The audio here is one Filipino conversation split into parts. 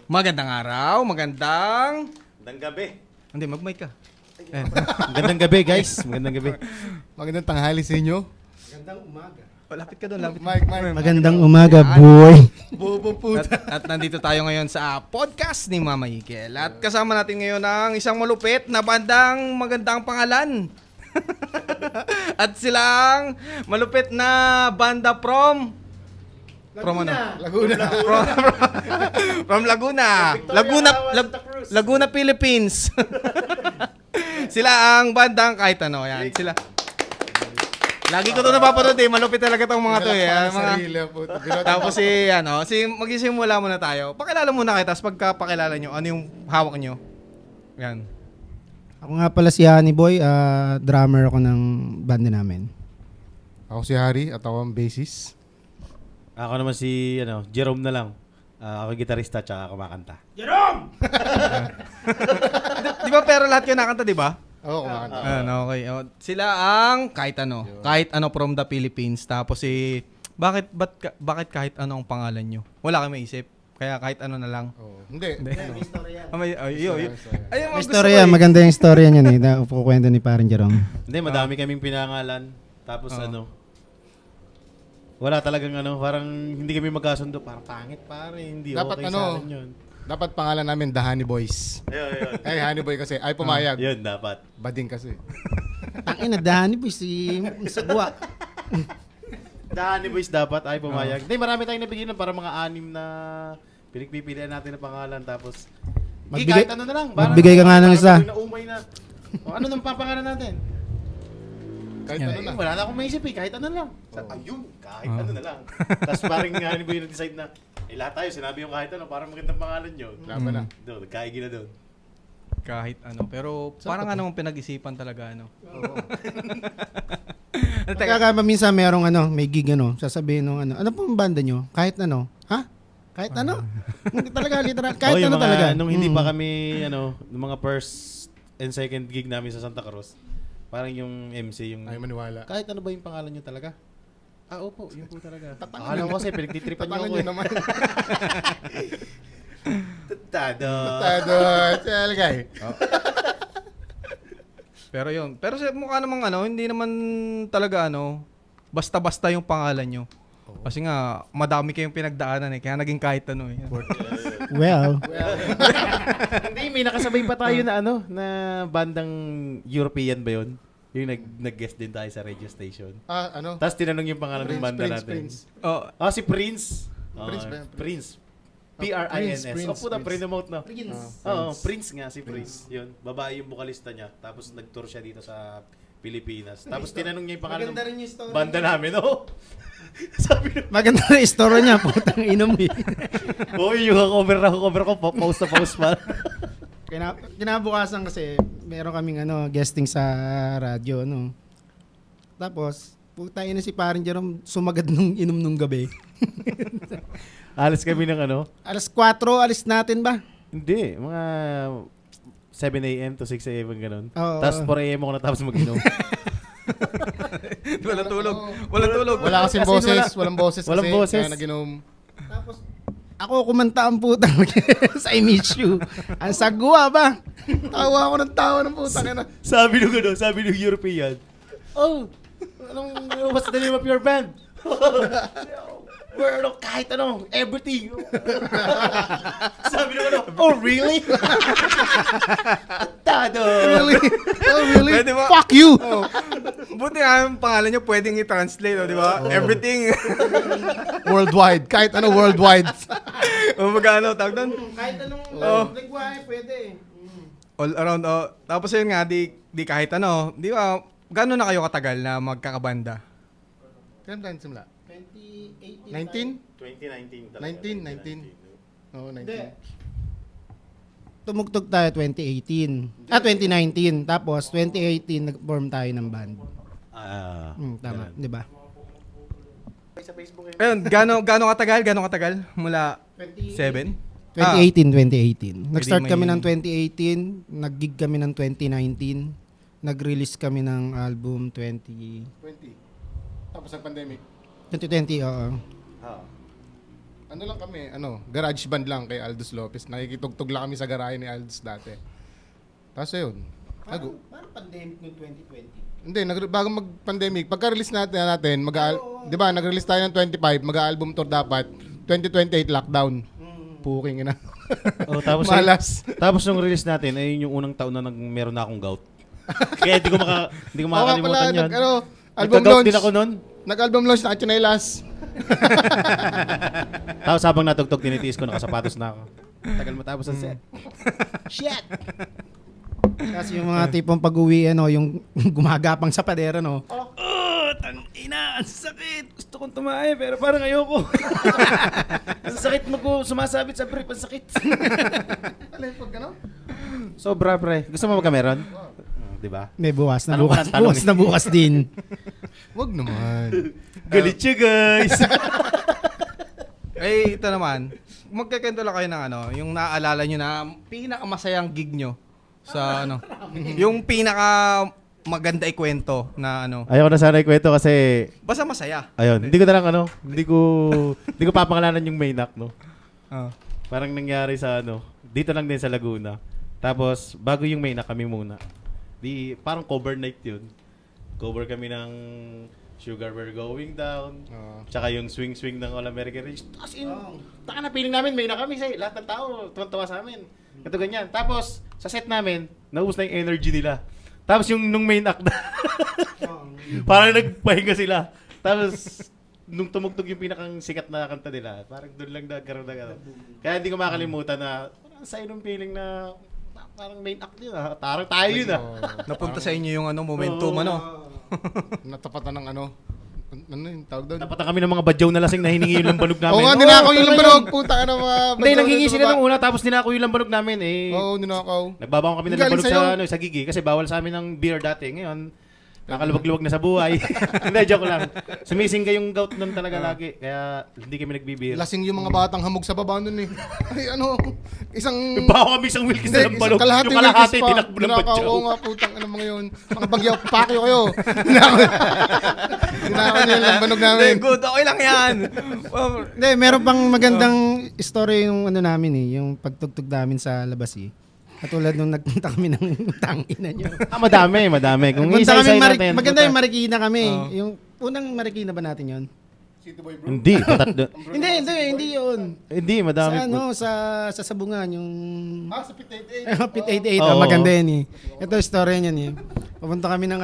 Magandang araw, magandang gabi. Hindi, mag-mic ka. Magandang gabi, guys. Magandang gabi. Magandang tanghali sa inyo. Magandang umaga. Lapit ka doon, lapit. Mike. Magandang umaga, boy. Bobo puta. At nandito tayo ngayon sa podcast ni Mama Ikel. At kasama natin ngayon ang isang malupit na bandang magandang pangalan. At silang malupit na banda from ano? From Laguna. Laguna, Philippines. Sila ang bandang kahit ano. Yan, sila. Lagi ko ito napapanood eh. Malupit talaga itong mga to eh. Tapos magsisimula muna tayo. Pakilala muna kayo. Tapos pagkapakilala nyo, ano yung hawak nyo? Yan. Ako nga pala si Honey Boy, drummer ako ng banda namin. Ako si Harry at ako ang bassist. Ako naman si Jerome na lang. Ako gitarista tsaka kumakanta. Di ba pero lahat kayo nakanta, di ba? Oo, kumakanta. Okay. Sila ang kahit ano. Kahit ano from the Philippines. Tapos bakit kahit ano ang pangalan nyo? Wala kayo maisip. Kaya kahit ano na lang. Hindi. May istorya, maganda yung istorya niyan eh. Pukwento ni Parang Jerome. Hindi, madami kaming pinangalan. Tapos wala talagang parang hindi kami magkasundo. Parang pangit pare, hindi Dapat okay sa akin yun. Dapat pangalan namin The Honey Boys. Ayun. Ay, Honey Boy kasi. Ay, pumayag. Yun, dapat. Bading kasi. Tangin na Honey Boy si Sagwa. Dahani boys dapat ay pumayag. Hindi, marami tayong nabigyan ng para mga 6 na pinagpipilian natin ng pangalan. Tapos, kahit ano na lang. Magbigay ka nga ng isa. Naumay na. Ano nang papangalan natin? Kahit ano na. Wala na akong maisip eh. Kahit ano lang. Ayun, kahit ano na lang. Tapos parang nga ano ba yung decide na, lahat tayo, sinabi yung kahit ano, parang magandang pangalan nyo. Laban na. Doon, nagkaigi na doon. Kahit ano. Pero parang anong pinag-isipan talaga ano. Kaya minsan merong may gig sasabihin nung ano pong banda nyo? Kahit ano? Ha? Kahit ano? Hindi talaga, literal. Kahit ano talaga. Nung hindi pa kami, nung mga first and second gig namin sa Santa Cruz, parang yung MC, yung... Ay, maniwala. Kahit ano ba yung pangalan nyo talaga? Opo, yun po talaga. Akala ko kasi pinagtitripan nyo Tatangan ako nyo eh. naman. Tutado. Talagay. Pero yun. Pero mukha namang hindi naman talaga basta-basta yung pangalan nyo. Kasi nga, madami kayong pinagdaanan eh. Kaya naging kahit ano eh. Well. Hindi, may nakasabay pa tayo na na bandang European ba yun? Yung nag-guest din tayo sa radio station. Tapos tinanong yung pangalan ng banda natin. Prince. Si Prince. Prince ba? Prince. P-R-I-N-S. Prince. Puta, pre-note na. Prince. Prince nga, si Prince. Yun, babae yung vokalista niya. Tapos nag-tour siya dito sa Pilipinas. Tapos tinanong niya yung pangalan ng banda namin. Sabi na, Maganda na istorya niya, putang inom eh. yung cover ko, post na post pa. Kinabukasan kasi, meron kaming guesting sa radyo, Tapos, putang ina si Parang Jerome sumagad nung inom nung gabi. Alas kami ng Alas 4, alis natin ba? Hindi, mga 7 a.m. to 6 a.m. ganun. Oo. Tapos 4 a.m. ako natapos mag-inom. Walang tulog. Wala kasing boses. Walang boses kasi. Walang boses. Kaya nag-inom. Tapos, ako kumanta ang putang sa I Miss You. Ang sagwa ba? Tawa ako ng tawa ng putang ina. sabi nung European, what's the name of your band? We're kahit everything. Sabi nung really? Tado. Really? Oh, really? Pwede ba? Fuck you! Buti nga yung pangalan nyo pwedeng i-translate, di ba? Everything. Worldwide. Kahit ano worldwide. Magkano, tawag doon? Kahit anong lingwahe, pwede. All around. Tapos yun nga, di kahit di ba, gano'n na kayo katagal na magkakabanda? Kailan tayo simula? 2018. 19? 2019 talaga. 19? Oo, 19. Tumugtog tayo 2018. 2019. Tapos 2018 nag-form tayo ng band. Tama, di ba? Sa Facebook Ayun, gano'ng katagal? Mula 7? 2018. Nag-start Pwede kami may- ng 2018, nag-gig kami ng 2019, nag-release kami ng album 20. Tapos ang pandemic. 2020, oo. Ano lang kami, garage band lang kay Aldous Lopez. Nakikitugtog lang kami sa garahe ni Aldous dati. Tapos yun. Parang pandemic noong 2020. Hindi, bago mag-pandemic, pagka-release natin di ba, nag-release tayo ng 25, mag-album tour dapat, 2028 lockdown. Puking ina. Oh, tapos Malas. tapos nung release natin, ay yung unang taon na meron na akong gout. Kaya hindi ko makakalimutan yan. Album Nagka-gout launch. din ako nun. Nag-album launch, naka-chinelas. Tapos habang natugtog, tinitiis ko, nakasapatos na ako. Tagal matapos ang set. Shit! Kasi yung mga tipong pag-uwi, yung gumagapang sa pader, Tangina, ang sakit. Gusto kong tumae, pero parang ayoko. Ang sakit mo ko, sumasabit sa brief, ang sakit. Alay, pag gano'n? Sobra, pre. Gusto mo magkameron? Di ba? may bukas na Tanong bukas. ka ng tanong Bukas na bukas din. Wag naman. Galit siya, guys. Eh, ito naman. Magkakento lang kayo ng yung naaalala nyo na pinakamasayang gig nyo sa yung pinaka maganda ikwento na Ayaw ko na sana ikwento kasi, basta masaya. ayun, hindi ko na lang hindi ko papangalanan yung main act, no? Ah. Parang nangyari sa dito lang din sa Laguna. Tapos, bago yung main act kami muna. Parang cover night yun. Cover kami ng Sugar We're Going Down. Tsaka yung swing-swing ng All American Rage. Tapos taka na feeling namin, may na kami sa lahat ng tao, tuwan-tuwa sa amin. Ito ganyan. Tapos, sa set namin, naubos na yung energy nila. Tapos yung nung main act na, parang nagpahinga sila. Tapos, nung tumugtog yung pinakang sikat na kanta nila, parang doon lang nagkaroon ng Kaya hindi ko makalimutan na, parang sa inong feeling na, parang main act yun Parang tayo yun Napunta sa inyo yung momentum Natapatan ng ano yung tawag doon? Napatan kami ng mga badyaw na lasing na hiningi yung lambanog namin. Oo nga, ninakaw yung lambanog. Puta ka na mga... Hindi, nanghingi sila ng una tapos ninakaw yung lambanog namin Oo, ninakaw. Nagbabaon kami ng Galing lambanog sa'yo. sa Gigi kasi bawal sa amin ng beer dati. Ngayon, nakaluwag-luwag na sa buhay. Hindi, joke lang. Sumising kayong gout nun talaga lagi. Kaya hindi kami nagbibir. Lasing yung mga batang hamog sa baba nun eh. Ay, isang... Bawa kami isang Wilkins na lambanog. kalahati Yung kalahati, Wilkins pa. tinakbo ng badyaw. Oo nga, putang mga yun. Mga bagyaw, pakyo kayo. Dinakaw niya yung lambanog namin. Good, okay lang yan. Hindi, meron pang magandang story yung namin yung pagtugtog namin sa labas Katulad nung nagpunta kami ng tangina nyo. Madami. Kung Nagpunta isa-isay kami, natin. maganda yung Marikina kami. Yung unang Marikina ba natin yun? City Boy Bro. Hindi. Hindi yun. Hindi, madami. Sa Sabungan, yung... Sa Pit 88. Pit 88, Oo. maganda yun Ito yung story niyan Pupunta kami ng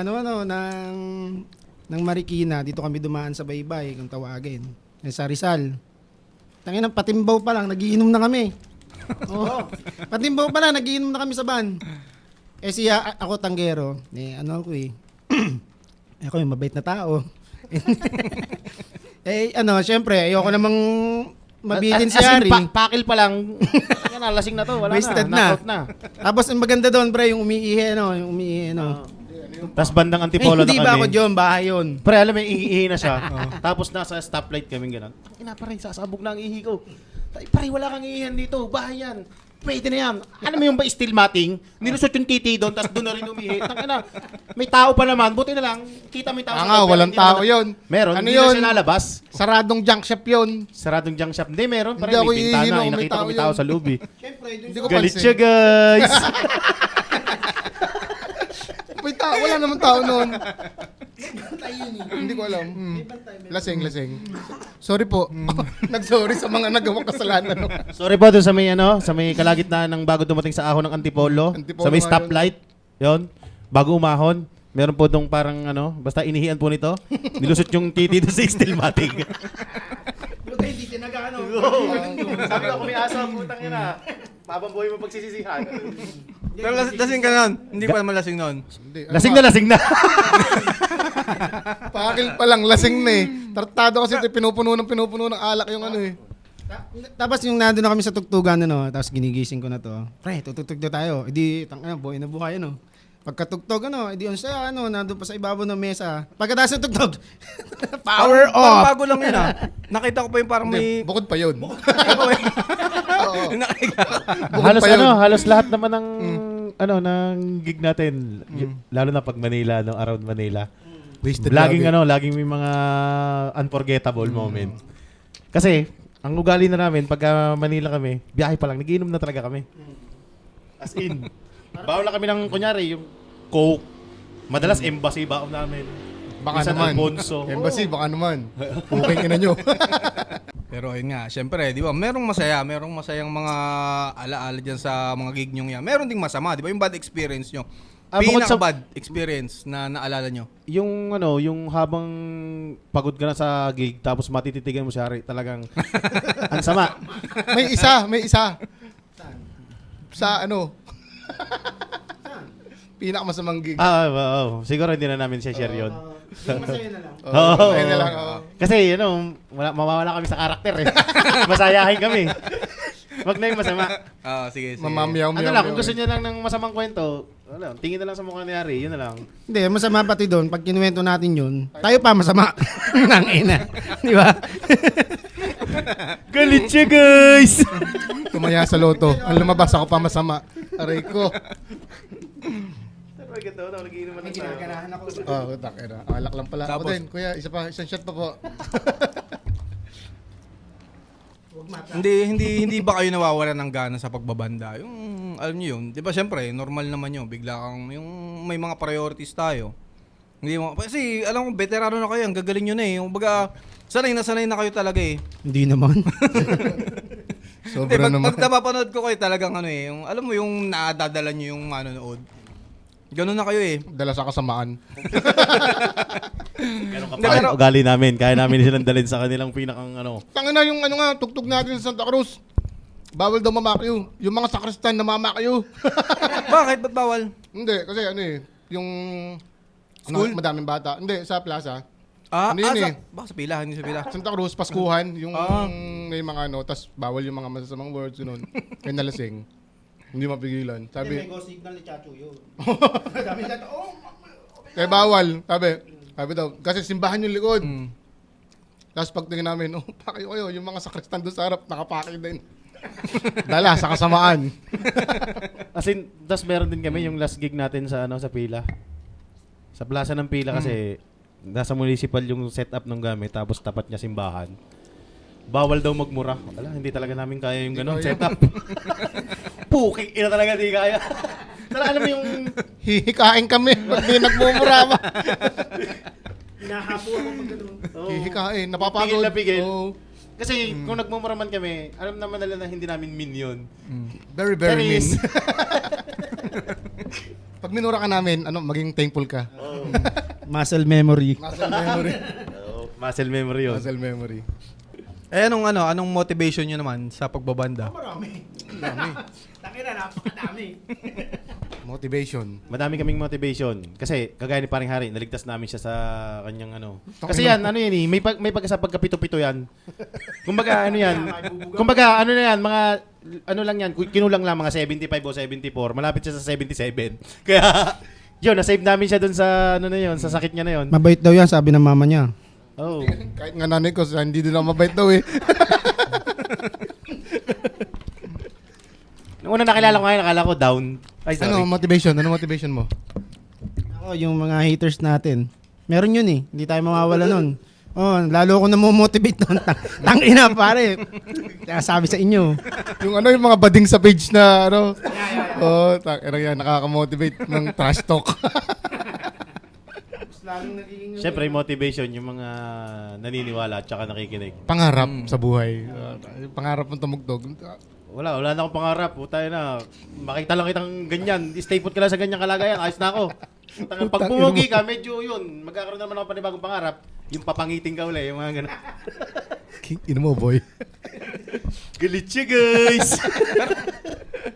ng Marikina. Dito kami dumaan sa Baybay, kung tawagin. Sa Rizal. Tangina, patimbaw pa lang, nagiinom na kami. Patimbaw pa lang, nagiinom na kami sa van. Siya, ako tanggero. Ako yung mabait na tao. Syempre, ayoko namang mabitin si Ari. Pakil pa lang. Lasing na to. Wala Wasted na. na. Knockout na. Tapos ang maganda doon, pre, yung umiihi. Tapos bandang antipolo na Hindi kami. ba ako dyan? Bahay yun. Pre, alam mo, iihi na siya. Tapos nasa stoplight kami gano'n. Pare, sasabog na ang ihi ko. Pare, wala kang iihan dito. Bahay yan. Pwede na yan. Alam mo yung ba steel matting? Nilusot yung titi doon, tapos doon na rin umihi. Tangina, may tao pa naman. Buti na lang, kita mo yung tao. Walang tao yun. Meron, Ano hindi yun? na siya lalabas. Saradong junk shop yun. Saradong junk shop. Hindi, meron. Hindi Parang ako may bintana. iihin, may Nakita ko may tao tao yun. sa loob eh. Hindi ko Galit pansin. siya, guys. May tao, wala naman tao noon. Hindi ko alam. Lasing. Sorry po. Nag-sorry sa mga nagawang kasalanan. Sorry po doon sa may kalagitnaan ng bago dumating sa ahon ng Antipolo. Antipolo Sa may nga stoplight. Yon. Bago umahon. Meron po dong parang basta inihian po nito. Nilusot yung titi doon sa steel matting. Buti, hindi tinagano. Sabi ko, kung may asa, putang yun na. Mabambuhay mo pagsisisihan. Pero lasing ka nun. Hindi pa naman lasing nun. Lasing na. Pakil pa lang, lasing na eh. Tartado kasi pinupuno ng alak yung Tapos yung nandun na kami sa tugtugan, tapos ginigising ko na to. Pre, tutugtog na tayo. Buhay na buhay, Pagkatugtog, edi on siya, nandun pa sa ibabaw ng mesa. Pagkatapos ng tugtog, power Parang off! bago lang yun Nakita ko pa yung parang may... Bukod pa yun. Oo. halos pa yun. halos lahat naman ng ng gig natin, lalo na pag Manila, around Manila. Wasted Laging may mga unforgettable moment. Kasi ang ugali na namin, pagka Manila kami, biyahe pa lang, nagiinom na talaga kami. As in. Baon na kami ng, kunyari, yung Coke. Madalas, embassy baon namin. Baka Minsan naman. Alfonso. Embassy, baka naman. Puking ina nyo. Pero yun nga, syempre, di ba, merong masayang mga alaala dyan sa mga gig nyo yan. Meron ding masama, di ba, yung bad experience nyo. Bukod sa- Pinaka-bad experience na naalala nyo. Yung yung habang pagod ka na sa gig, tapos matititigan mo si Harry, talagang ang sama. May isa. Sa ano? Pinakamasamang gig. Siguro hindi na namin share yun. Masaya na lang. Oo. Ayun na lang, oo. Kasi, mawawala kami sa karakter eh. Masayahin kami. Wag na yung masama. Sige. Mamamyaw. Ano lang, kung gusto niya lang ng masamang kwento, tingin na lang sa mukha ni Harry, yun na lang. Hindi, masama pati doon. Pag kinuwento natin yun, tayo pa masama. Nang ina. Di ba? Galit siya, guys! Tumaya sa loto. Ang lumabas ako pa masama. Aray ko. Ginaganahan ako. Oh, takira. Alak lang pala. Ako Tapos- din. Kuya, isang shot pa po. Hindi ba kayo nawawalan ng gana sa pagbabanda? Yung, alam niyo yun, di ba syempre, normal naman yun. Bigla kang, yung may mga priorities tayo. Hindi mo, kasi alam ko, veterano na kayo, ang gagaling nyo na eh. Yung baga, sanay na kayo talaga eh. Hindi naman. Hindi, Sobra naman. pag napapanood ko kayo talagang ano eh, yung, alam mo yung naadadala nyo yung manonood. Ganun na kayo eh. Dala sa kasamaan. Hindi, pero, Ugali namin, kaya namin silang dalhin sa kanilang pinakang Tangin na yung ano nga, tugtog natin sa Santa Cruz. Bawal daw mamakyo. Yung mga sakristan na mamakyo. bakit? Ba't bawal? Hindi, kasi ano eh, yung School? madaming bata. Hindi, sa plaza. Ano Ano yun eh? Baka sa pila, hindi sa pila. Santa Cruz, Paskuhan, yung may mga ano, tas bawal yung mga masasamang words, yun. Kaya nalasing. Hindi mapigilan. Sabi, go signal ni Chacho yun. kaya bawal. Sabi daw, kasi simbahan yung likod. Mm. Tapos pagtingin namin, pakayo kayo, yung mga sakristan doon sa harap, nakapaki din. Dala, sa kasamaan. As in, tas meron din kami yung last gig natin sa sa Pila. Sa plaza ng Pila kasi nasa municipal yung setup ng gamit tapos tapat niya simbahan. Bawal daw magmura. Wala, hindi talaga namin kaya yung ganun setup. Puking ina talaga di kaya. Talaga alam mo yung Hihikain kami, pag di nagmumura ba? Hinahapo ako pag gano'n. Hihikain, napapagod. Pigil na pigil. Oo. Kasi kung nagmumura man kami, alam naman nila na hindi namin mean yun. Very, very mean. Charis. Pag minura ka namin, maging thankful ka. Muscle memory. Muscle memory. Muscle memory yun. Muscle memory. Eh, anong motivation nyo naman sa pagbabanda? Marami. Takina, napakadami. Motivation. Madami kaming motivation. Kasi, kagaya ni Paring Hari, naligtas namin siya sa kanyang Kasi yan, yan eh, may pagkasa pagkapito-pito yan. Kumbaga, Kumbaga, mga, lang yan, kinulang lang mga 75 o 74, malapit siya sa 77. Kaya, yun, nasave namin siya dun sa, sa sakit niya na yun. Mabait daw yan, sabi ng mama niya. Oh. Kahit nga nanay ko, hindi din ako mabait daw eh. Nung una nakilala ko ngayon, nakala ko down. Ay, sorry. Ano motivation mo? Ako, yung mga haters natin. Meron yun eh. Hindi tayo mawawala nun. Oh, lalo ako na-motivate nun. Tangina pare. Kaya sabi sa inyo. Yung yung mga bading sa page na yan, nakaka-motivate ng trash talk. Siyempre, motivation, yung mga naniniwala at saka nakikinig. Pangarap sa buhay. Pangarap mong tumugtog. Wala na akong pangarap. Tayo na, makita lang kitang ganyan. Stay put ka lang sa ganyang kalagayan. Ayos na ako. Pag pumugi ka, medyo yun. Magkakaroon naman ako panibagong pangarap. Yung papangiting ka uli, yung mga gano'n. Ino mo, boy. Galit siya, guys!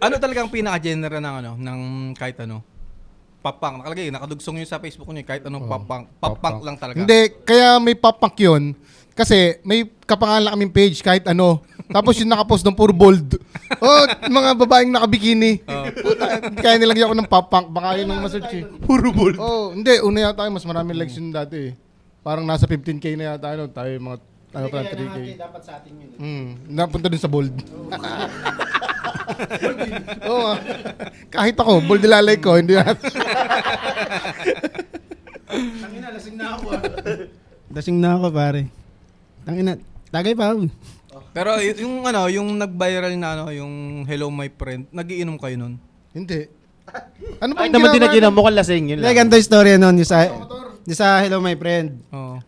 Ano talagang pinaka-genre ng kahit ano? Pop-punk. Nakalagay, nakadugsong yun sa Facebook niyo, kahit anong pop-punk. Pop-punk lang talaga. Hindi, kaya may pop-punk yun. Kasi may kapangalan kaming page kahit ano. Tapos yung nakapost ng puro bold. Mga babaeng nakabikini. Puta, kaya nilagyan ko ng pop-punk. Baka yun ang masearch eh. Puro bold. Hindi. Una yata tayo. Mas maraming likes yun dati eh. Parang nasa 15K na yata tayo. Tayo mga 3K. Dapat sa atin yun. Napunta dun sa bold. Oo. Kahit ako, bold nilalay ko. Hindi na. Tangina, lasing na ako Lasing na ako pare. Tangina, tagay pa ako. Pero yung yung nag-viral na yung Hello My Friend, nagiinom kayo nun? Hindi. Ano Kahit bang naman din ginagawa naginom, mukhang lasing, yun Like, lang. ganito yung story nun, yung sa Hello My Friend. Oo.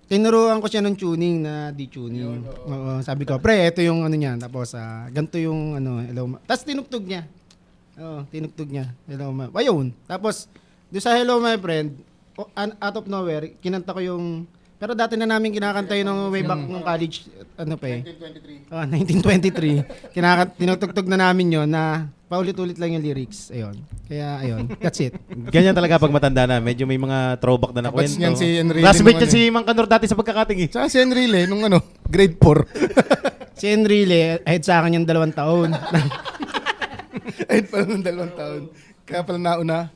Tinuruan ko siya ng tuning na D-tuning. Oo, sabi ko, pre, ito yung ano niya. Tapos, ganito yung Hello Ma. Tapos tinugtog niya. Oo, tinugtog niya. Hello Ma. Ayun. Tapos, doon sa Hello My Friend, out of nowhere, kinanta ko yung... Pero dati na namin kinakanta yun nung way back nung college, 1923. 1923. Tinutugtog na namin yon na paulit-ulit lang yung lyrics. Ayun. Kaya, ayun. That's it. Ganyan talaga pag matanda na. Medyo may mga throwback na Kabats kwento. niyan si Enrile Classmate nung niyan si Mang Kanor dati sa pagkakating eh. Tsaka si Enrile, nung grade 4. Si Enrile, ahead sa akin yung 2 taon. Ayun pala nung 2 taon. Kaya pala nauna.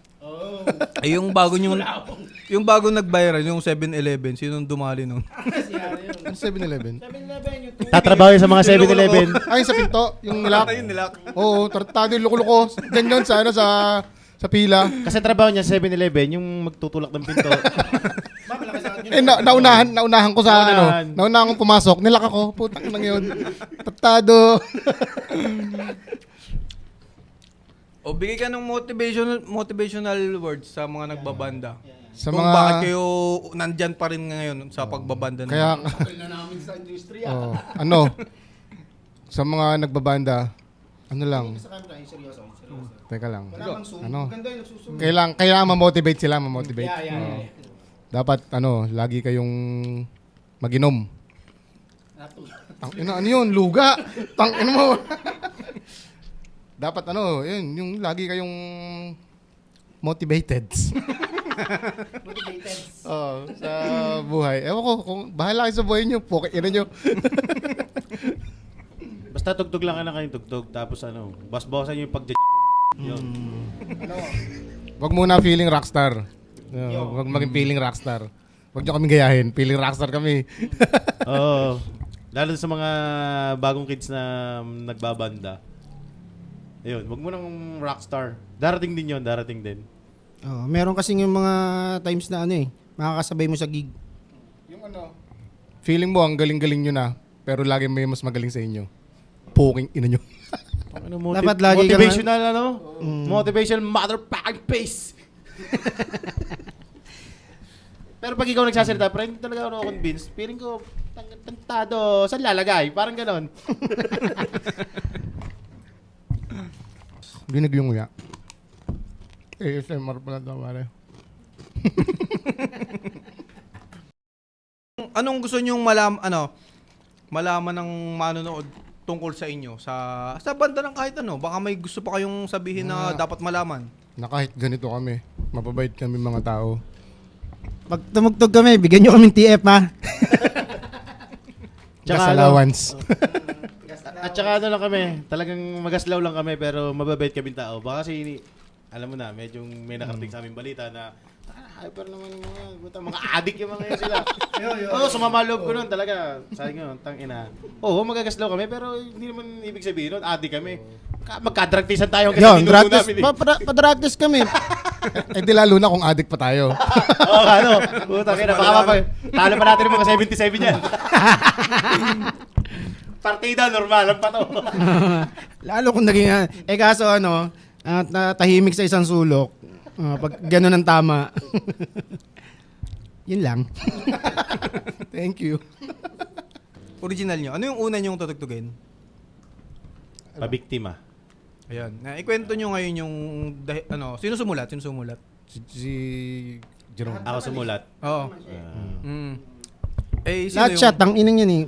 Ay, yung bago nag-viral, yung 7-Eleven, sinong dumali nun? Ano 7-Eleven? Tatrabaho yun sa mga 7-Eleven. Ay, sa pinto. Yung nilak. Yung nilak. Oo, tartado yung luko-luko. Ganyan sa sa pila. Kasi trabaho niya sa 7-Eleven, yung magtutulak ng pinto. Naunahan ko sa naunahan kong pumasok. Nilak ako. Putang nang yun. Tartado. O bigay ka ng motivational words sa mga nagbabanda. Sa Kung mga bakit kayo nandyan pa rin ngayon sa pagbabanda na. kaya sa mga nagbabanda, lang. Teka lang. Kailangan ma-motivate sila, ma-motivate. Oo. Dapat lagi kayong mag-inom. Ano yun? Luga. Ano mo? Dapat yun, yung lagi kayong motivated. Sa buhay. Ewan ko, kung bahala kayo sa buhay nyo, poke ina nyo. Basta tugtog lang na kayong tugtog. Tapos bas-bawasan yung pag yun. Wag muna feeling rockstar. Wag maging feeling rockstar. Wag nyo kami gayahin. Feeling rockstar kami. Oo. Lalo sa mga bagong kids na nagbabanda. Ayun, wag mo nang rockstar. Darating din yun, darating din. Oh, meron kasing yung mga times na makakasabay mo sa gig. Yung feeling mo ang galing-galing nyo na, pero lagi may mas magaling sa inyo. Poking ina nyo. Dapat lagi ka motivational motivational motherfucking pace. Pero pag ikaw nagsasalita, pero hindi talaga ako convinced. Feeling ko, tantado, saan lalagay? Parang ganon. Binig yung nguya. ASMR pala ito, pare. Anong gusto nyong malaman ng manonood tungkol sa inyo sa banda ng kahit ano? Baka may gusto pa kayong sabihin na dapat malaman. Na kahit ganito kami, mababait kami mga tao. Pag tumugtog kami, bigyan nyo kaming TF, ha? Gas allowance. At saka lang kami, talagang magaslaw lang kami pero mababait kaming tao. Baka kasi, alam mo na, medyo may nakarating sa aming balita na hyper naman mga addict yung mga yun sila. Oo, sumama loob ko nun talaga. Sabi ko, tangina. Oo, magagaslaw kami pero hindi naman ibig sabihin nun, addict kami. Magka-drug-tisan tayo kasi Yun, ninuno namin eh. pa-drug test kami. Di lalo na kung addict pa tayo. Oo, puta, baka talo pa natin yung mga 77 yan. Partida, normalan pa to. Lalo kung naging, kaso tahimik sa isang sulok, pag gano'n ang tama. Yun lang. Thank you. Original nyo. Ano yung una nyong tutugtugin? Pabiktima. Ayan. Ikwento nyo ngayon yung sino sumulat? Si Jerome. Ako sumulat. Oo. Sino Lahat siya, tang-inang yan eh.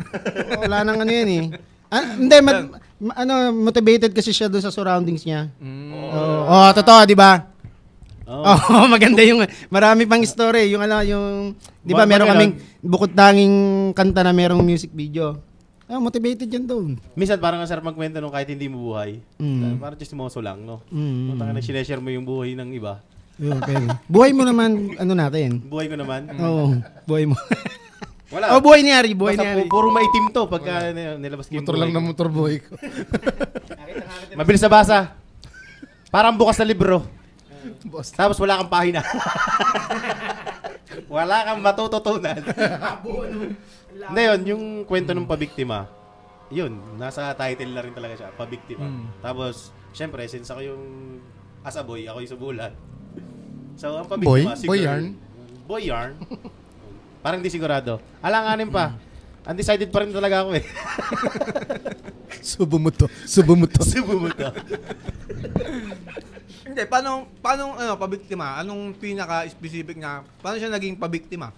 Wala nang yan eh. Hindi, motivated kasi siya doon sa surroundings niya. Totoo, di ba? Oh, maganda yung marami pang story, yung di ba meron kaming bukod tanging kanta na merong music video. Motivated yan doon. Minsan parang ang sarap magkwento nung kahit hindi mo buhay. Parang chismoso lang, no? Kung na sineshare mo yung buhay ng iba. Okay. Buhay mo naman, natin. Buhay ko naman. Oo, buhay mo. Wala. Buhay ni Harry, buhay ni Basta Harry. puro maitim to pagka nilabas ko yung Motor lang buhay na ko. motor boy ko. Mabilis na basa. Parang bukas na libro. Tapos wala kang pahina. Wala kang matututunan. Hindi yun, yung kwento ng pabiktima. yun, nasa title na rin talaga siya, pabiktima. Tapos, syempre, since ako yung as a boy, ako yung subulan. So, ang pabiktima, Boy yarn? Boy yarn. Parang di sigurado. Alanganin pa. Undecided pa rin talaga ako eh. Subo mo to. Subo mo to. Subo mo to. Hindi, paano pabiktima? Anong pinaka-specific na, paano siya naging pabiktima?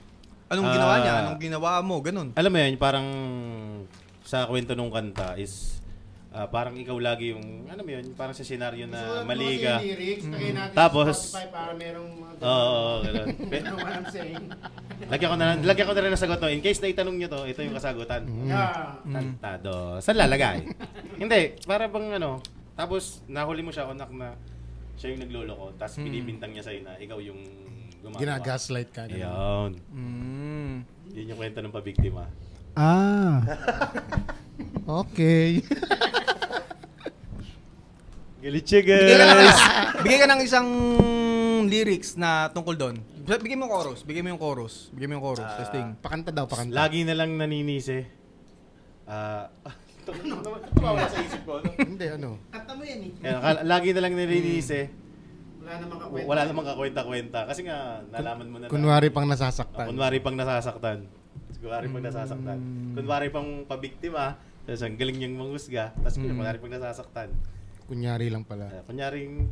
Anong ginawa niya? Anong ginawa mo? Ganun. Alam mo yun, parang sa kwento nung kanta is parang ikaw lagi yung, ano mo yun, parang sa senaryo na mali ka. Tapos, para merong oo, gano'n. Lagyan ko na rin ang sagot no. In case na itanong nyo to, ito yung kasagutan. Tantado. Saan lalagay? Hindi, para bang ano, tapos nahuli mo siya, onak na siya yung nagloloko, tapos pinibintang niya sa'yo na ikaw yung gumagawa. Ginagaslight ka. Ayun. Yun yung kwento ng pabiktima. Okay. Galit siya, guys! Bigay ka ng isang lyrics na tungkol doon. Bigay mo yung chorus. Testing. Pakanta daw, pakanta. Lagi na lang naninisi. Tumawala sa isip ko, no? Hindi, ano. Kanta mo yan eh. Lagi na lang naninisi. Wala namang kakwenta. Wala namang kakwenta-kwenta. Kasi nga, nalaman mo na Kunwari pang nasasaktan. Kunwari pang nasasaktan. Kunwari pang pabiktima. Tapos ang galing niyang manghusga. Tapos kunwari pang nasasaktan. Kunyari lang pala. Kunyaring,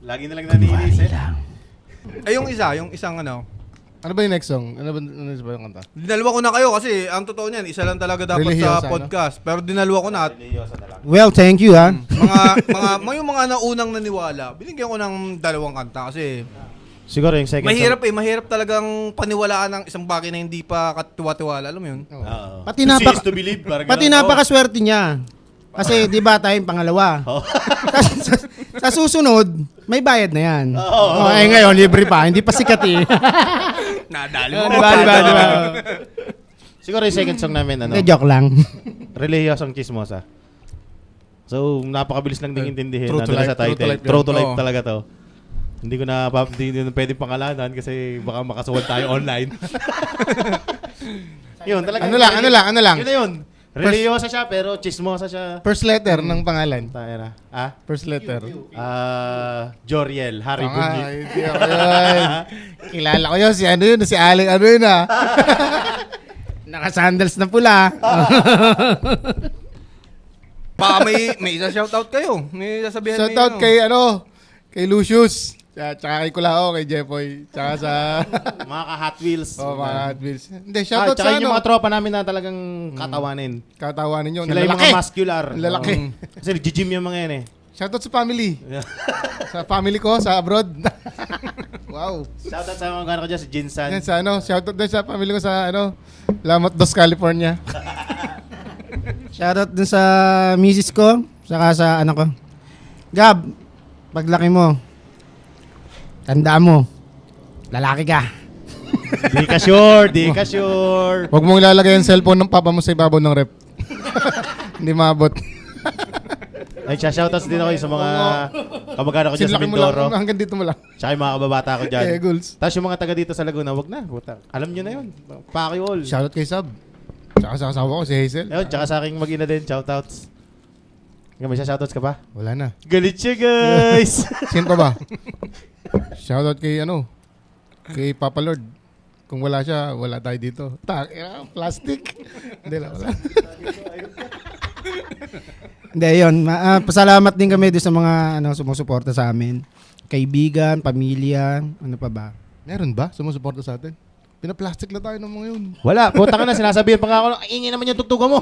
lagi na lang naninisi. Ay, yung isang ano. Ano ba yung next song? Ano ba yung kanta? Dinalwa ko na kayo kasi ang totoo niyan, isa lang talaga dapat Religyosa, sa podcast. Pero dinalwa ko na at Religyosa na lang. Well, thank you ha. yung mga naunang naniwala, binigyan ko ng dalawang kanta kasi Siguro yung second mahirap talagang paniwalaan ng isang bagay na hindi pa katiwa-tiwala. Alam mo yun? Oo. Pati To see napaka- is to believe. Pati napakaswerte niya. Kasi di ba tayong pangalawa? Oh. sa susunod, may bayad na yan. Ngayon, libre pa. Hindi pa sikat eh. Nadali Di mo. ba? Siguro yung second song namin, ano? Hindi, joke lang. Reliyosong chismosa. So, napakabilis lang ding intindihin. True to Nandun life, sa title. true to life True to yun. life Oo. talaga to. Hindi ko na pwede pangalanan kasi baka makasuwal tayo online. Yun, talaga. Ano lang. Yun na yun. Religyosa siya pero chismosa siya. First letter ng pangalan. Tayo na. Ah? First letter. Joriel, Harry Bunji. Hindi ako yun. Kilala ko yun. Si ano yun? Si Alec ano yun ah. Naka-sandals na pula. Baka may isa shoutout kayo. May sasabihan Shoutout kay Lucius. Tsaka kay Kulao, kay Jeffoy. Tsaka sa Mga ka-Hot Wheels. mga Hot Wheels. Hindi, shoutout Tsaka sa yung mga tropa namin na talagang katawanin. Katawanin nyo. Sila yung mga muscular. Ang lalaki. Kasi nag-gym yung mga yan eh. Shoutout sa family. Sa family ko, sa abroad. Wow. Shoutout sa mga gano'n ko dyan, si Jinsan. Yan sa shoutout din sa family ko sa Lamot Dos, California. Shoutout dun sa misis ko, saka sa anak ko. Gab, paglaki mo, tanda mo, lalaki ka. Di ka sure. Huwag mong ilalagay ang cellphone ng papa mo sa ibabaw ng rep. Hindi maabot. Ay, shoutouts din ako sa mga kamag-anak ko dyan sa Sinlaki mo lang, Mindoro. hanggang dito mo lang. Tsaka yung mga kababata ko dyan. Goals. Tapos yung mga taga dito sa Laguna, wag na. Puta. Alam nyo na yun. Paki all. Shoutout kay Sab. Tsaka sa asawa ko, si Hazel. Ayun, tsaka sa aking mag-ina din, shoutouts. May shoutouts ka pa? Wala na. Galit siya, guys! Sino pa ba? Shoutout kay kay Papa Lord. Kung wala siya, wala tayo dito. Plastic. Hindi lang, wala. Hindi, yun. Pasalamat din kami doon sa mga sumusuporta sa amin. Kaibigan, pamilya, ano pa ba? Meron ba sumusuporta sa atin? Pinaplastic na tayo ng mga yun. Wala, puta ka na, sinasabihan pa nga ako, ingin naman yung tugtugan mo.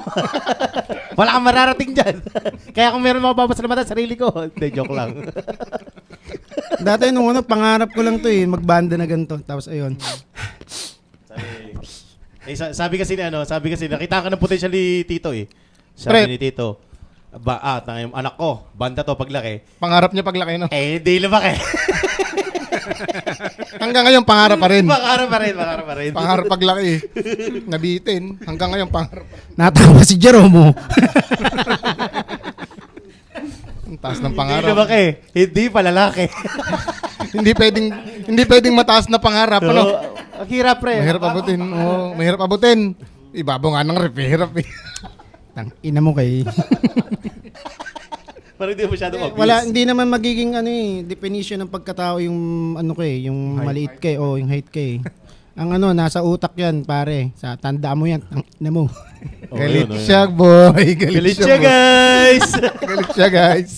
Wala kang mararating dyan. Kaya kung meron mapapasalamatan sa sarili ko, hindi, joke lang. Dati nung pangarap ko lang to magbanda na ganito. Tapos ayun. Sabi kasi nakita ka ng potential ni Tito eh. Sabi Pre. ni Tito, yung anak ko, banda to paglaki. Pangarap niya paglaki, no? Di lumaki. Hanggang ngayon, pangarap pa rin. Pangarap pa rin. Pangarap paglaki. Nabitin. Hanggang ngayon, pangarap pa rin. Natawa si Jeromo. Ang taas ng Hindi pangarap. lumaki. Hindi palalaki. hindi pwedeng mataas na pangarap, ano? Ang hirap pre. Mahirap abutin. Oo, mahirap abutin. Ibabaw nga ng rep, hirap eh. Tang ina mo kay. Parang hindi masyadong obvious. Wala, hindi naman magiging definition ng pagkatao yung yung maliit kay o yung height kay. Ang nasa utak yan, pare. Sa tanda mo yan, ang ina mo. Oh, Galit yun, oh, siya, boy. Galit siya, guys! Galit siya, guys.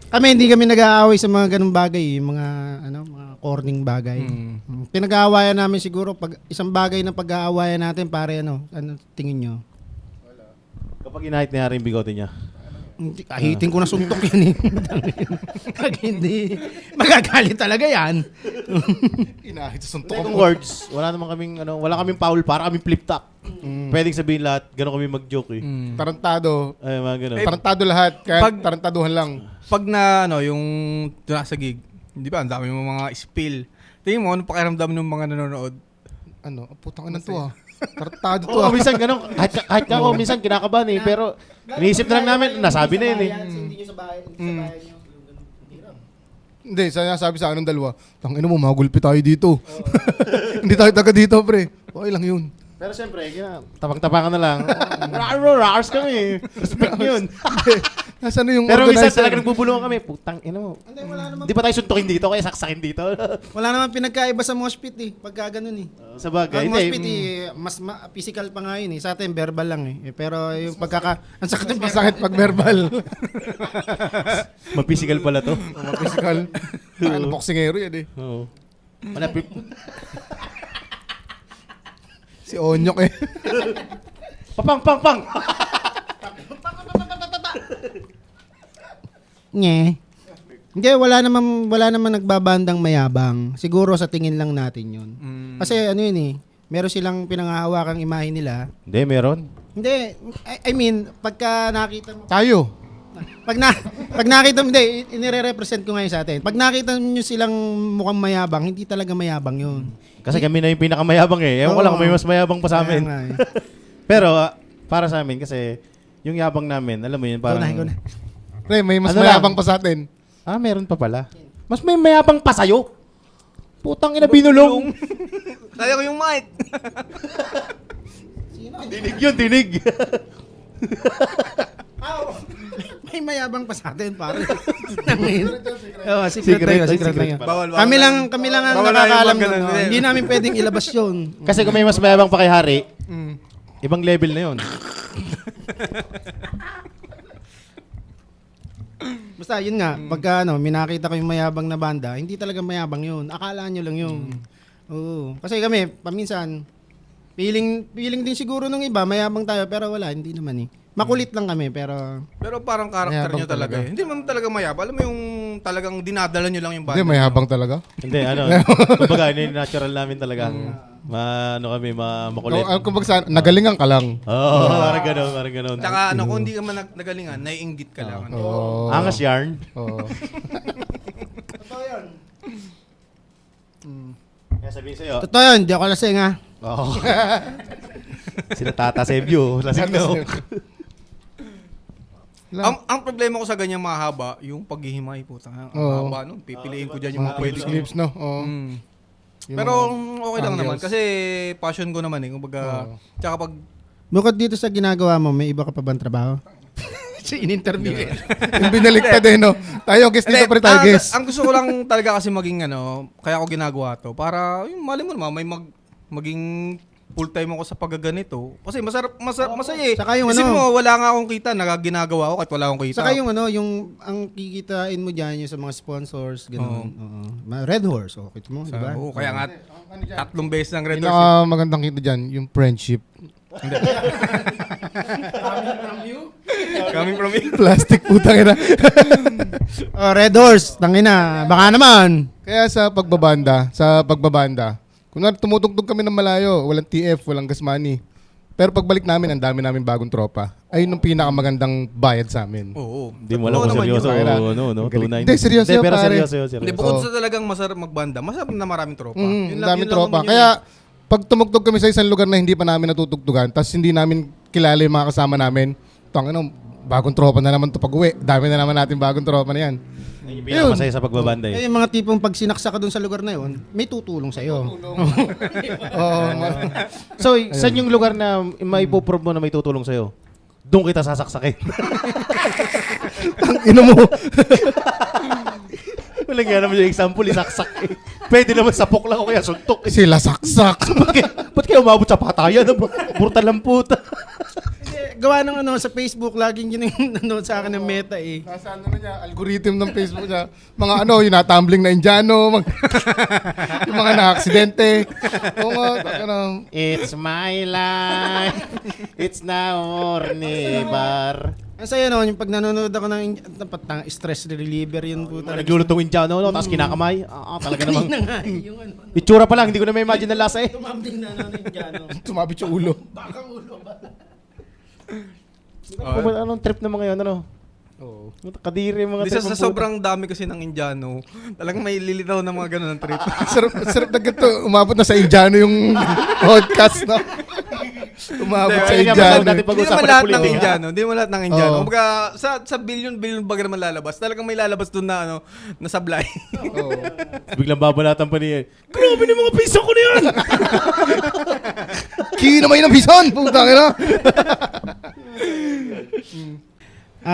Hindi kami nag-aaway sa mga ganung bagay, mga mga corning bagay. Pinag-aawayan namin siguro pag isang bagay na pag-aawayan natin, pare ano tingin nyo? Kapag inahit ni Harry yung bigote niya. Kahitin ko na suntok yan eh. Pag hindi, magagalit talaga yan. Inahit sa suntok Kung ako. words, wala kaming foul, para kaming flip top. Pwedeng sabihin lahat, gano'n kami mag-joke eh. Tarantado. Ay, mga gano'n. Tarantado lahat. Kaya Pag- tarantaduhan lang. Pag na, yung nasa gig, hindi ba, ang dami mo mga spill. Tingin mo, ano pakiramdam ng mga nanonood? Putang ina to ah. Tarantado to Oo, ah. minsan gano'n. Kahit ako, minsan kinakabahan eh. Pero, iniisip na lang namin, nasabi na yun eh. Hindi nyo sa bahay nyo. Hindi, sabi sa anong dalawa, tang ina mo, magulpi tayo dito. Hindi tayo taga dito, pre. Okay lang yun. Pero siyempre, tapang-tapangan na lang. Rars kami. Respect yun. Nasaan na yung Pero minsan organizer? talaga nagbubulungan kami. Putang ina mo. Wala naman, Di ba tayo suntukin dito kaya saksakin dito? wala naman pinagkaiba sa mosh pit eh. Pagka ganun eh. Sa bagay. Ang mosh pit mas physical pa nga yun eh. Sa atin, verbal lang eh. Pero yung ang sakit ng Masakit pag verbal. Maphysical pala to. Mga physical. Ano, boksingero yan eh. Oo. Si Onyok eh. Pang! Nye. Hindi, wala naman nagbabandang mayabang. Siguro sa tingin lang natin yun. Kasi yun eh, meron silang pinangahawakang imahe nila. Hindi, meron. Hindi, I mean, pagka nakita mo, Tayo. pag nakita mo, hindi, inire-represent ko ngayon sa atin. Pag nakita nyo silang mukhang mayabang, hindi talaga mayabang yun. Kasi kami na yung pinakamayabang eh. Ewan ko lang, Oo. may mas mayabang pa sa Kaya amin. nga eh. Pero, para sa amin, kasi yung yabang namin, alam mo yun, parang... Ikaw na. Pre, may mas Ano mayabang lang? pa sa atin. meron pa pala. Mas may mayabang pa sa'yo. Putang ina, binulong. Kaya ko yung mic. Dinig yun, dinig. May mayabang pa sa atin, pare. Oh, Secret, secret secret lang yun. Bawal. Kami lang ang Bawal na yung nakakaalam mga nun. ganun. Hindi namin pwedeng ilabas yun. Kasi kung may mas mayabang pa kay Hari, ibang level na yun. Basta yun nga, pagka minakita ko yung mayabang na banda, hindi talaga mayabang yun. Akala nyo lang yun. Oo. Kasi kami, paminsan, feeling din siguro nung iba, mayabang tayo, pero wala, hindi naman eh. Makulit lang kami, pero... Pero parang karakter Mayabang nyo talaga talaga. eh. Hindi man talaga mayabang. Alam mo yung talagang dinadala nyo lang yung banda. Hindi, mayabang talaga. Hindi, kumbaga, natural namin talaga. Makulit. Kung nagalingan ka lang. Oo, parang gano'n. Tsaka kung hindi ka man nagalingan, naiinggit ka lang. Oo. Angas yarn. Oo. Totoo yun. Kaya sabihin sa'yo, Totoo yun, di ako lasing ha. oo. Sila Tata Sebio, lasing na. Ang problema ko sa ganyang mahaba, yung paghihimay po. Ang Oo. haba nun. Pipiliin ko dyan yung mga pwede ko. Lips, no? Oo. Yung Pero mga okay lang naman. angles. Kasi passion ko naman eh. Kumbaga, tsaka pag Bukod dito sa ginagawa mo, may iba ka pa bang trabaho? Si in-interview eh. Yung binaliktad eh, no? Tayo, guest dito, pre, tayo, guest. ang gusto ko lang talaga kasi maging kaya ako ginagawa to. Para, yung mali mo naman, may maging full-time ako sa paggaganito. Kasi masaya eh. Saka yung Isipin mo, wala nga akong kita, ginagawa ko kahit wala akong kita. Saka yung yung ang kikitain mo dyan yung sa mga sponsors, gano'n. Red Horse, okay mo, di ba? Oo, kaya nga, 3 beses ng Red Yung Horse. magandang kita dyan, yung friendship. Coming from you. Plastic, putang ina. Red Horse, tangina, baka naman. Kaya sa pagbabanda, kunwari tumutugtog kami ng malayo, walang TF, walang gas money. Pero pagbalik namin, ang dami namin bagong tropa. Ayun yung pinakamagandang bayad sa amin. Oo. Hindi mo alam kung naman seryoso. yun. No, tunay. Hindi, seryoso yun, pero pare. seryoso. Hindi, bukod sa talagang masarap magbanda, masarap na maraming tropa. Ang Yun lang daming naman tropa. yun Kaya pag tumugtog kami sa isang lugar na hindi pa namin natutugtugan, tapos hindi namin kilala yung mga kasama namin, bagong tropa na naman to pag-uwi. Dami na naman natin bagong tropa na yan. Yung pinakamasaya sa pagbabanda Eh, eh. yung mga tipong pag sinaksa ka dun sa lugar na yun, may tutulong sa'yo. Oo. So, saan yung lugar na maipoprove mo na may tutulong sa'yo? doon kita sasaksakin. Ino mo. Walang nga naman yung example, isaksak eh. Pwede naman sapok lang o kaya suntok eh. Sila saksak. Ba't kaya umabot sa patayan? Brutal lang puta. Gawa ng sa Facebook, laging yun yung nanood sa akin ng meta eh. Nasa ano na niya, algorithm ng Facebook niya. Mga yung natumbling na Indiano, yung mga na-aksidente. Oo nga, It's my life. It's now or never. Ang saya no, yung pag nanonood ako ng stress reliever yun po talaga. Naglulot ng Indiano, no? Tapos kinakamay. Talaga namang. Kanina nga yung Itsura pa lang, hindi ko na may imagine na lasa eh. tumambling na ng Indiano. tumabit yung ulo. Baka ulo ba? Anong trip ng mga yun, ano? Oo. Kadiri mga Di trip. sa sobrang dami kasi ng Indiano, talagang may lilitaw ng mga ganun ng trip. Sarap na ganito. Umabot na sa Indiano yung podcast, no? Umabot sa Hindi, Indiano. natin Hindi pag-usapan naman ng lahat ng politika. Indiano. Hindi naman lahat ng Indiano. Oo. Kumbaga, sa billion baga naman lalabas. Talagang may lalabas doon na na sablay. Oo. Biglang babalatan pa niya. Grabe ni mga piso ko na yan! Kinamay ng bison! Puta ka na!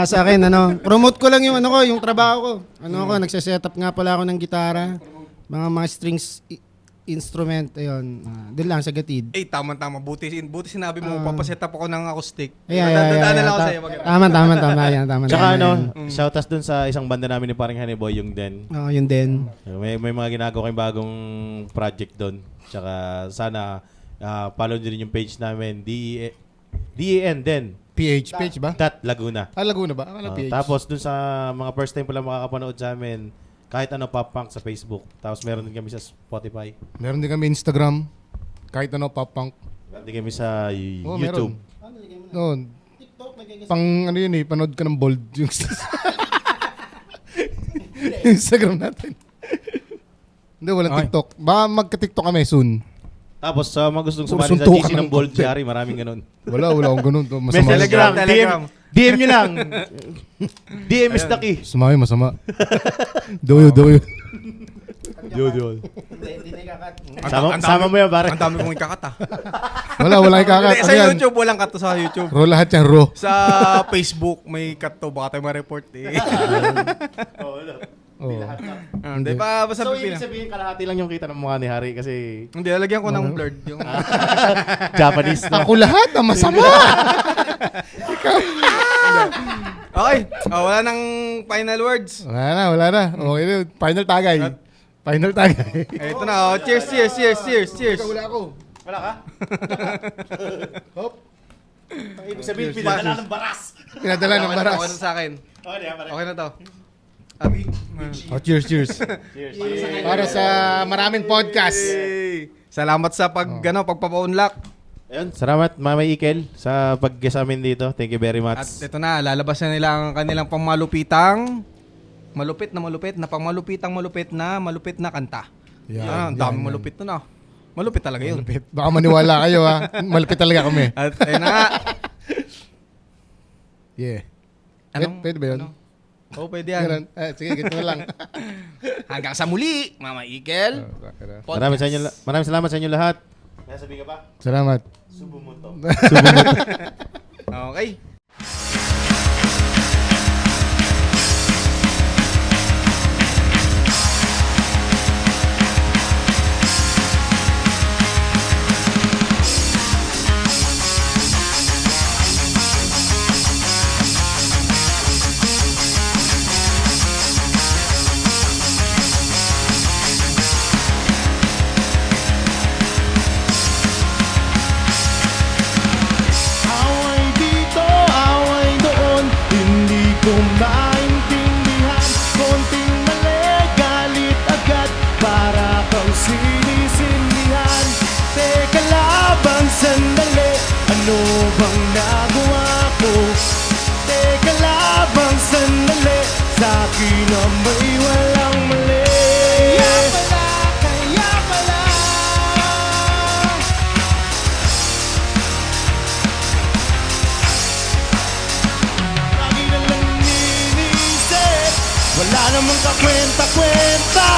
Sa akin, promote ko lang yung yung trabaho ko. Nagse-setup nga pala ako ng gitara. Mga strings instrument, ayun. Doon lang sa Gatid. Tama-tama. Buti sinabi mo, papaset up ako ng acoustic. Ayan. Dadaan lang ako sa'yo. Tama. Tsaka shoutouts dun sa isang banda namin ni paring Honeyboy, yung Den. Oo, yun din. May mga ginagawa kayong bagong project doon. Tsaka sana follow nyo rin yung page namin, DEN Den. PH ba? Laguna. Laguna ba? Akala PH. Tapos dun sa mga first time pala makakapanood sa amin, kahit pop punk sa Facebook. Tapos meron din kami sa Spotify. Meron din kami Instagram. Kahit pop punk. Meron din kami sa Oo, YouTube. Noon. Pang yun panood ka ng bold yung Instagram natin. Hindi, walang Okay. TikTok. Baka magka-TikTok kami soon. Tapos sa mga gustong sumali sa Suntukan GC ng ng Bold konti. Jari, maraming ganun. Wala akong ganun. Message Masama. Telegram. DM nyo lang. DM is the key. Sumami, masama. Doyo. Sama mo yan, pare. Ang dami kong ikakat Walang ikakat. Sa YouTube, walang cut to sa YouTube. Raw lahat yan, raw. Sa Facebook, may cut to. Baka tayo ma-report eh. Oh. Hindi pa, basta So, pipila. ibig sabihin, kalahati lang yung kita ng mukha ni Harry kasi Hindi, lalagyan ko ng blurred. Yung... Japanese na. Ako lahat ang masama. Okay. Wala nang final words. Wala na. Okay na. Final tagay. Ito na. Cheers. Wala ako. Wala ka? Hop. Ibig sabihin, pinadala ng baras. Pinadala ng baras. Okay na sa akin. Okay na to. Cheers. Para sa maraming podcast. Yay! Salamat sa pagpapa-unlock. Ayun, salamat Mama Ikel sa pag-guest amin dito. Thank you very much. At ito na, lalabas na nila ang kanilang pangmalupitang malupit na kanta. Yan, Ang dami malupit na. Malupit talaga yun. Malupit. Baka maniwala kayo ha. Malupit talaga kami. At ayun na nga. Yeah. Anong- Pwede ba yun? Oo, pwede yan. Ganun. Sige, ganito na lang. Hanggang sa muli, Mama Ikel. Maraming salamat sa inyo lahat. May sabihin ka ba? Salamat. Subo mo to. Okay. Away dito, away doon, hindi ko maintindihan. Konting mali, galit agad, para kang sinisindihan. Teka labang sandali, ano bang nagawa ko? Teka labang sandali, sa'kin na may walang mali. Kaya pala. Lagi na lang iniisip, wala namang kakwenta-kwenta.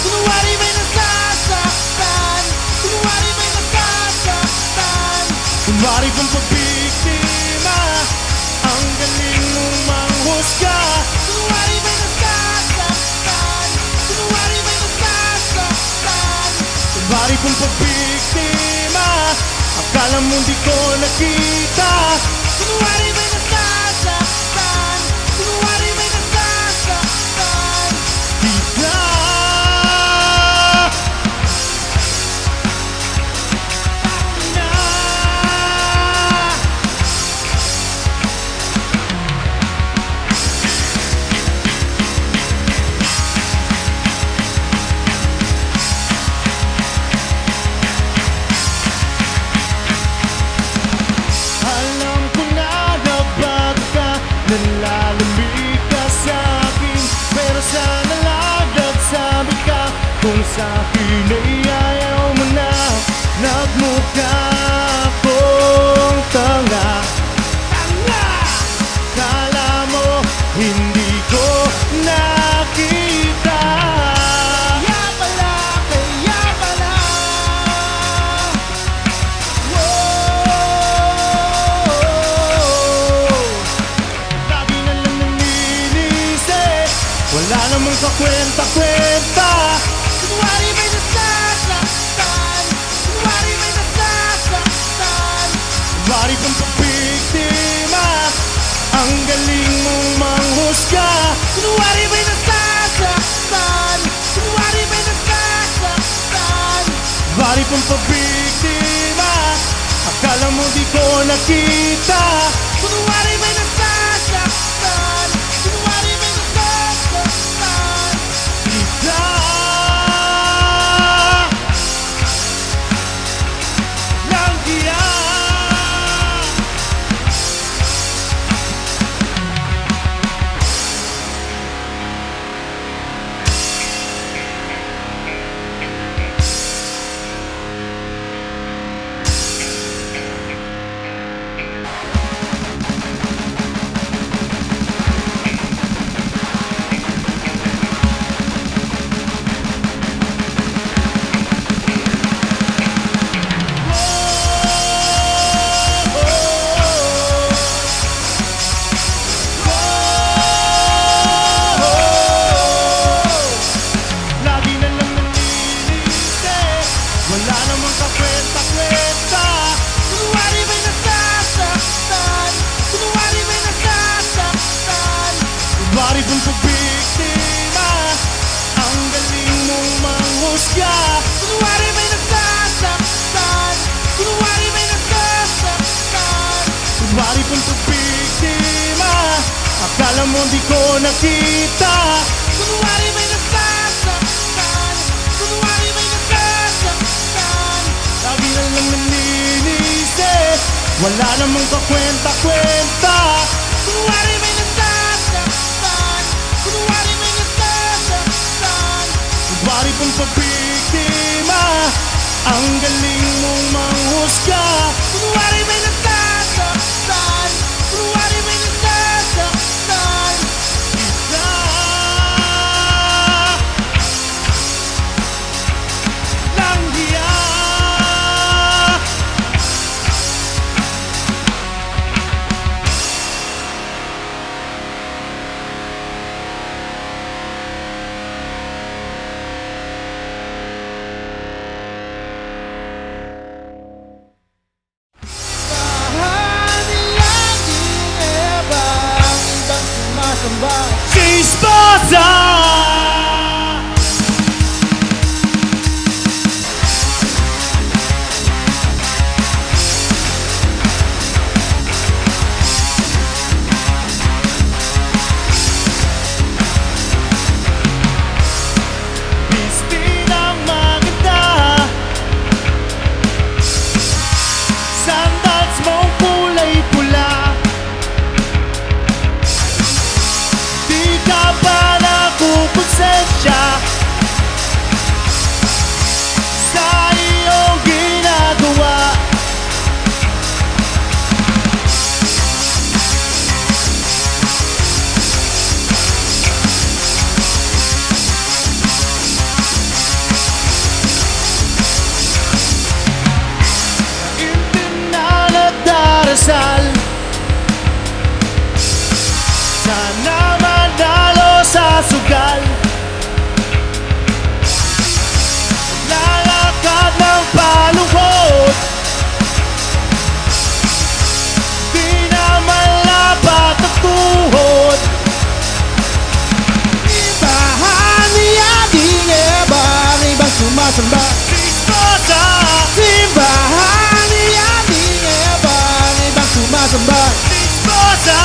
Kunwari may nasasaktan, kunwari may nasasaktan. Kunwari kong pagbiktima, galing mong manghusga. Kunwari may nasasaktan, kunwari may nasasaktan. Kunwari kong pagbiktima, akala mo di ko nakita. Kunwari may nasasaktan, kunwari may nasasaktan. Di ka na. Alam ko na nagbago ka, nanlalamig ka sa'kin. Pero sana lang nagsabi ka, kung sa'kin ay ayaw mo na. Nagmukha akong tanga. Kala mo hindi ko nakita. Kaya pala, kaya pala. Lagi na lang nanginisip, wala namang kakwenta-kwenta. Kunwari may nasasaktan, kunwari may nasasaktan. Bari kang pabiktima, ang galing mong manghusga. Kunwari may nasasaktan, kunwari may nasasaktan. Bari kang pabiktima, akala mo di ko nakita. Kunwari may nasasaktan, kunwari may nasasaktan. Kita lang diyan. Lagi na lang nanginisip, wala namang kakwenta-kwenta. Kunwari may nasasaktan, kunwari may nasasaktan. Bari kong pabiktima, ang galing mong manghusga. Kunwari may nasasaktan, kunwari may nasasaktan. Bari kong pabiktima, akala mo di ko nakita. Kunwari may nasasaktan, kunwari may nasasaktan. Lagi na lang nanginisip, wala namang kakwenta-kwenta. Kunwari may nasasaktan, kunwari may nasasaktan. Bari kong pabiktima, ang galing mong manghusga. Kunwari may nasasaktan, kunwari may nasasaktan. Kita lang diyan. sumasamba. Chismosa. Simbahan ni Ating Eva, ibang sumasamba. Chismosa.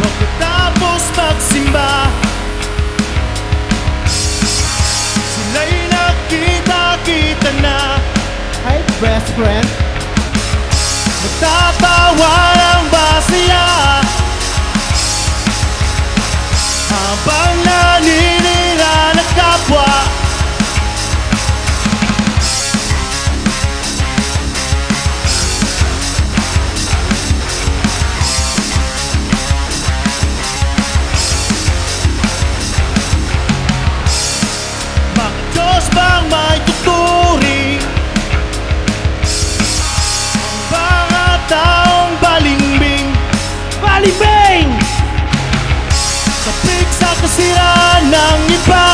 Pagkatapos magsimba, sila'y nagkita-kita na. Hi, best friend. Nagtatawa ng basiya habang naninira ng kapwa. Bakit Diyos bang may tuturing mga taong balimbing? Balimbing! Kapig sa kasiraan ng iba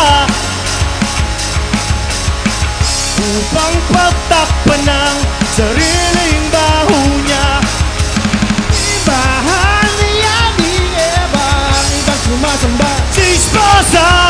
upang pagtakpan ng sariling baho niya. Simbahan ni Ating Eva, ibang sumasamba. Chismosa!